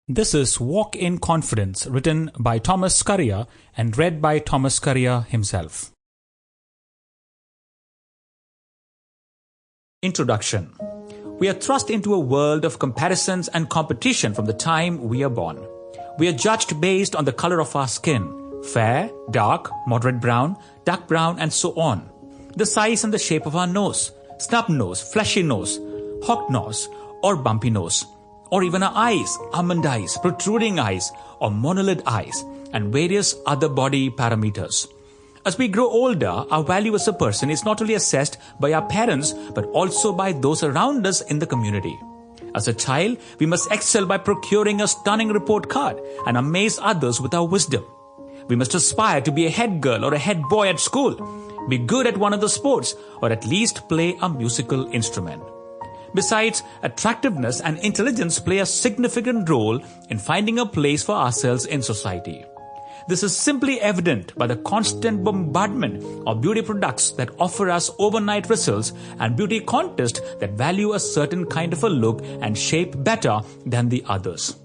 This is Walk in Confidence, written by Thomas Skaria and read by Thomas Skaria himself. Introduction. We are thrust into a world of comparisons and competition from the time we are born. We are judged based on the color of our skin, fair, dark, moderate brown, dark brown, and so on. The size and the shape of our nose, snub nose, fleshy nose, hawk nose, or bumpy nose. Or even our eyes, almond eyes, protruding eyes, or monolid eyes, and various other body parameters. As we grow older, our value as a person is not only assessed by our parents, but also by those around us in the community. As a child, we must excel by procuring a stunning report card and amaze others with our wisdom. We must aspire to be a head girl or a head boy at school, be good at one of the sports, or at least play a musical instrument. Besides, attractiveness and intelligence play a significant role in finding a place for ourselves in society. This is simply evident by the constant bombardment of beauty products that offer us overnight results and beauty contests that value a certain kind of a look and shape better than the others.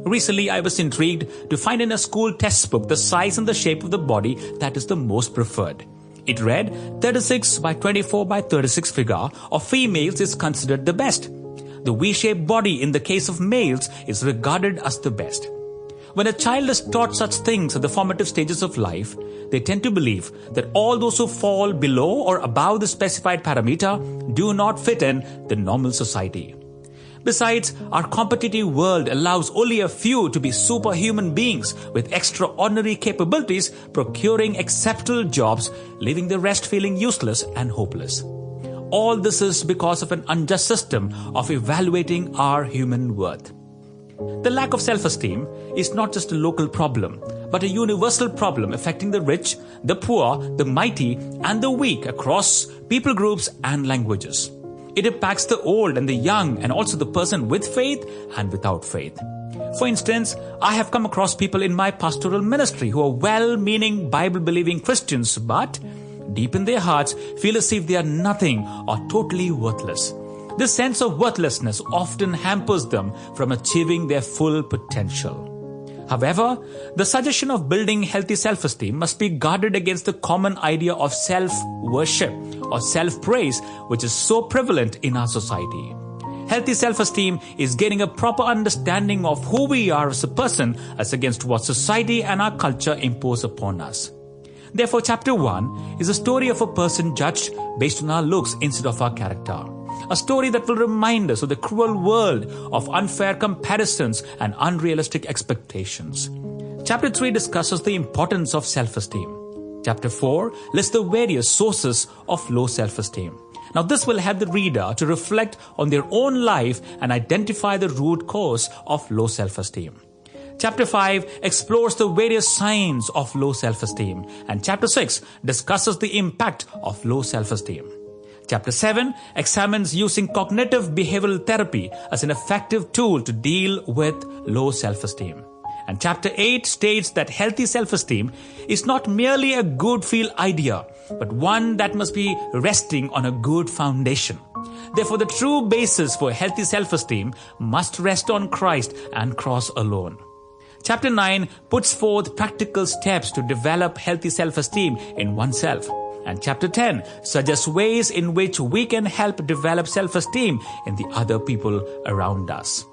Recently, I was intrigued to find in a school textbook the size and the shape of the body that is the most preferred. It read 36 by 24 by 36 figure of females is considered the best. The V-shaped body in the case of males is regarded as the best. When a child is taught such things at the formative stages of life, they tend to believe that all those who fall below or above the specified parameter do not fit in the normal society. Besides, our competitive world allows only a few to be superhuman beings with extraordinary capabilities procuring exceptional jobs, leaving the rest feeling useless and hopeless. All this is because of an unjust system of evaluating our human worth. The lack of self-esteem is not just a local problem, but a universal problem affecting the rich, the poor, the mighty, and the weak across people groups and languages. It impacts the old and the young and also the person with faith and without faith. For instance, I have come across people in my pastoral ministry who are well-meaning Bible-believing Christians but deep in their hearts feel as if they are nothing or totally worthless. This sense of worthlessness often hampers them from achieving their full potential. However, the suggestion of building healthy self-esteem must be guarded against the common idea of self-worship or self-praise, which is so prevalent in our society. Healthy self-esteem is getting a proper understanding of who we are as a person as against what society and our culture impose upon us. Therefore, chapter 1 is a story of a person judged based on our looks instead of our character. A story that will remind us of the cruel world of unfair comparisons and unrealistic expectations. Chapter 3 discusses the importance of self-esteem. Chapter 4 lists the various sources of low self-esteem. Now this will help the reader to reflect on their own life and identify the root cause of low self-esteem. Chapter 5 explores the various signs of low self-esteem, and Chapter 6 discusses the impact of low self-esteem. Chapter 7 examines using cognitive behavioral therapy as an effective tool to deal with low self-esteem. And Chapter 8 states that healthy self-esteem is not merely a good feel idea, but one that must be resting on a good foundation. Therefore, the true basis for healthy self-esteem must rest on Christ and cross alone. Chapter 9 puts forth practical steps to develop healthy self-esteem in oneself. And Chapter 10 suggests ways in which we can help develop self-esteem in the other people around us.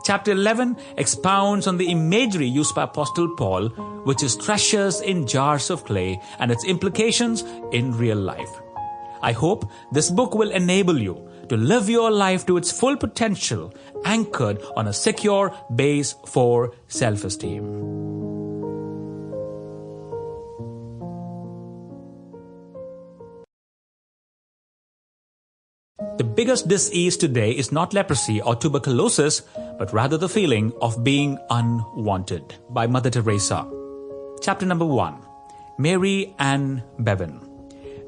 Chapter 11 expounds on the imagery used by Apostle Paul, which is treasures in jars of clay, and its implications in real life. I hope this book will enable you to live your life to its full potential, anchored on a secure base for self-esteem. The biggest disease today is not leprosy or tuberculosis, but rather the feeling of being unwanted. By Mother Teresa. Chapter number 1. Mary Ann Bevan.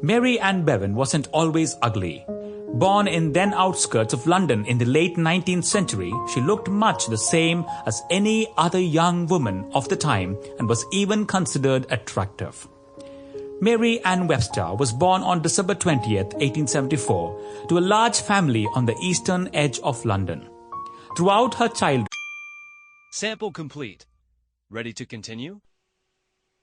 Mary Ann Bevan wasn't always ugly. Born in then outskirts of London in the late 19th century, she looked much the same as any other young woman of the time and was even considered attractive. Mary Ann Webster was born on December 20th, 1874, to a large family on the eastern edge of London. Throughout her childhood, Sample complete. Ready to continue?